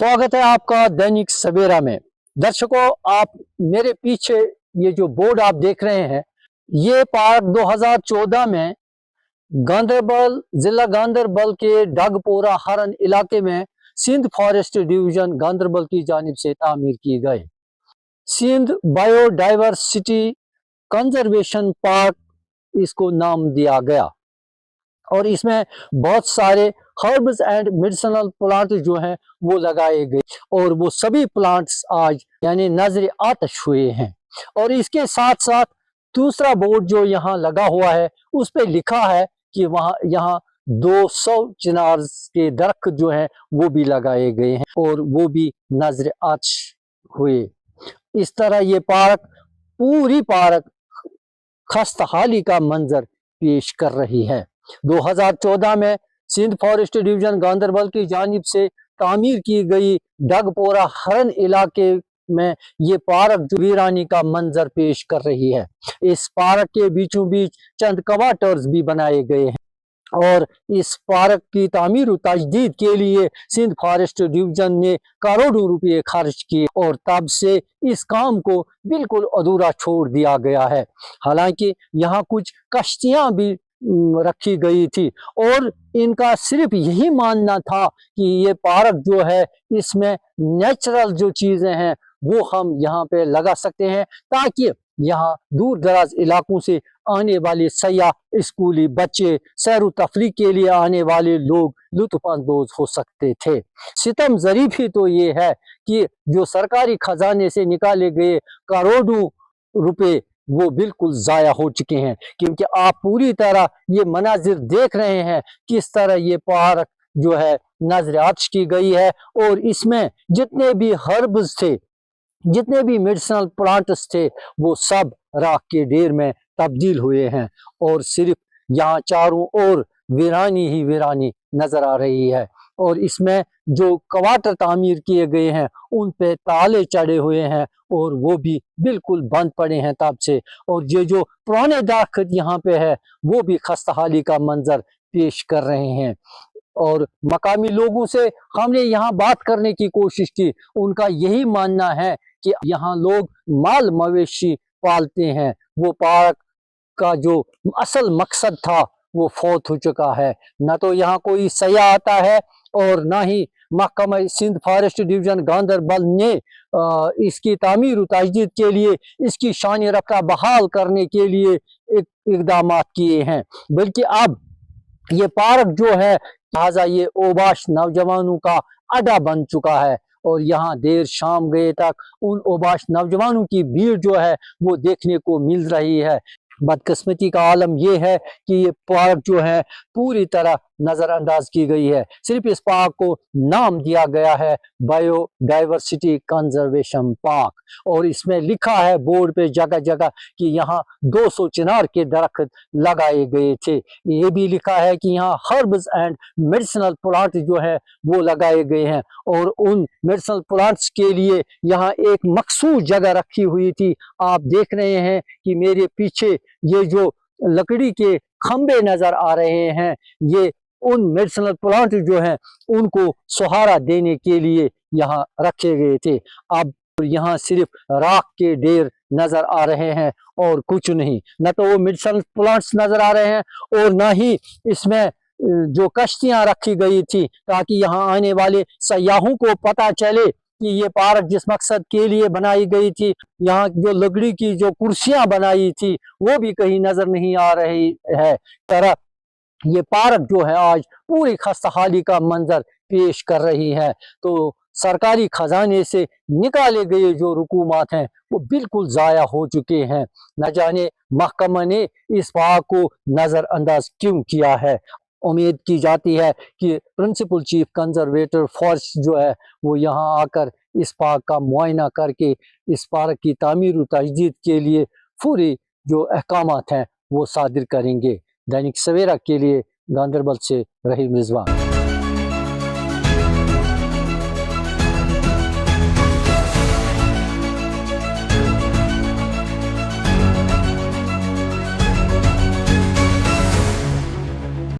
स्वागत है आपका दैनिक सवेरा में। दर्शकों, आप मेरे पीछे ये जो बोर्ड आप देख रहे हैं, ये पार्क 2014 में गांधरबल जिला गांधरबल के डगपोरा हरन इलाके में सिंध फॉरेस्ट डिवीजन गांधरबल की जानिब से तामीर की गई। सिंध बायोडाइवर्सिटी कंजर्वेशन पार्क इसको नाम दिया गया और इसमें बहुत सारे हर्ब्स एंड मेडिसिनल प्लांट जो हैं वो लगाए गए और वो सभी प्लांट्स आज यानी नजर आतश हुए हैं। और इसके साथ साथ दूसरा बोर्ड जो यहाँ लगा हुआ है उस पे लिखा है कि यहाँ 200 चिनार के दरख्त जो हैं वो भी लगाए गए हैं और वो भी नजर आतश हुए। इस तरह ये पूरी पार्क खस्ताहाली का मंजर पेश कर रही है। 2014 में सिंध फॉरेस्ट डिवीजन गांधरबल की जानिब से तामीर की गई डगपोरा हरन इलाके में ये पार्क जो वीरानी का मंजर पेश कर रही है। इस पार्क के बीचों बीच चंद क्वार्टर्स भी बनाए गए हैं और इस पार्क की तामीर और तजदीद के लिए सिंध फॉरेस्ट डिवीजन ने करोड़ों रुपए खर्च किए और तब से इस काम को बिल्कुल अधूरा छोड़ दिया गया है। हालांकि यहाँ कुछ कश्तियां भी रखी गई थी और इनका सिर्फ यही मानना था कि ये पार्क जो है इसमें नेचुरल जो चीजें हैं वो हम यहाँ पे लगा सकते हैं ताकि यहाँ दूर दराज इलाकों से आने वाले सयाह, स्कूली बच्चे, सैर तफरीह के लिए आने वाले लोग लुत्फानंदोज हो सकते थे। सितम ज़रीफ ही तो ये है कि जो सरकारी खजाने से निकाले गए करोड़ों रुपए वो बिल्कुल ज़ाया हो चुके हैं, क्योंकि आप पूरी तरह ये मनाजिर देख रहे हैं किस तरह ये पार्क जो है नजर आतश की गई है और इसमें जितने भी हर्ब्स थे, जितने भी मेडिसिनल प्लांट्स थे वो सब राख के ढेर में तब्दील हुए हैं और सिर्फ यहाँ चारों ओर वीरानी ही वीरानी नजर आ रही है। और इसमें जो क्वार्टर तामीर किए गए हैं उन पे ताले चढ़े हुए हैं और वो भी बिल्कुल बंद पड़े हैं तब से। और ये जो पुराने दरख्त यहाँ पे है वो भी खस्ताहाली का मंजर पेश कर रहे हैं। और मकामी लोगों से हमने यहाँ बात करने की कोशिश की, उनका यही मानना है कि यहाँ लोग माल मवेशी पालते हैं, वो पार्क का जो असल मकसद था वो फौत हो चुका है। न तो यहाँ कोई सयाह आता है और ना ही महकमा सिंध फॉरेस्ट डिवीजन गांधरबल ने इसकी तामीर और तजदीद के लिए इसकी शान रफ्ता बहाल करने के लिए इकदाम किए हैं, बल्कि अब ये पार्क जो है लिहाजा ये ओबाश नौजवानों का अड्डा बन चुका है और यहाँ देर शाम गए तक उन ओबाश नौजवानों की भीड़ जो है वो देखने को मिल रही है। बदकिस्मती का आलम ये है कि ये पार्क जो है पूरी तरह नज़रअंदाज की गई है। सिर्फ इस पार्क को नाम दिया गया है बायोडाइवर्सिटी कंजर्वेशन पार्क और इसमें लिखा है बोर्ड पे जगह जगह कि यहाँ 200 चिनार के दरख्त लगाए गए थे। ये भी लिखा है कि यहाँ हर्ब्स एंड मेडिसिनल प्लांट जो है वो लगाए गए हैं और उन मेडिसिनल प्लांट्स के लिए यहाँ एक मखसूस जगह रखी हुई थी। आप देख रहे हैं कि मेरे पीछे ये जो लकड़ी के खंबे नजर आ रहे हैं ये उन मेडिसिनल प्लांट जो हैं उनको सहारा देने के लिए यहाँ रखे गए थे। अब यहाँ सिर्फ राख के ढेर नजर आ रहे हैं और कुछ नहीं, न तो वो मेडिसिनल प्लांट्स नजर आ रहे हैं और न ही इसमें जो कश्तियां रखी गई थी ताकि यहाँ आने वाले सयाहों को पता चले कि ये पार्क जिस मकसद के लिए बनाई गई थी, यहाँ जो लकड़ी की जो कुर्सियां बनाई थी वो भी कहीं नजर नहीं आ रही है। तरह ये पार्क जो है आज पूरी खस्ताहाली का मंजर पेश कर रही है। तो सरकारी खजाने से निकाले गए जो रुकूमात हैं वो बिल्कुल ज़ाया हो चुके हैं। न जाने महकमा ने इस पार्क को नज़रअंदाज क्यों किया है। उम्मीद की जाती है कि प्रिंसिपल चीफ कंजर्वेटर फॉरेस्ट जो है वो यहाँ आकर इस पार्क का मुआयना करके इस पार्क की तामीर और तजदीद के लिए पूरी जो अहकामात हैं वो सादिर करेंगे। दैनिक सवेरा के लिए गांधरबल से रहीम रिजवान।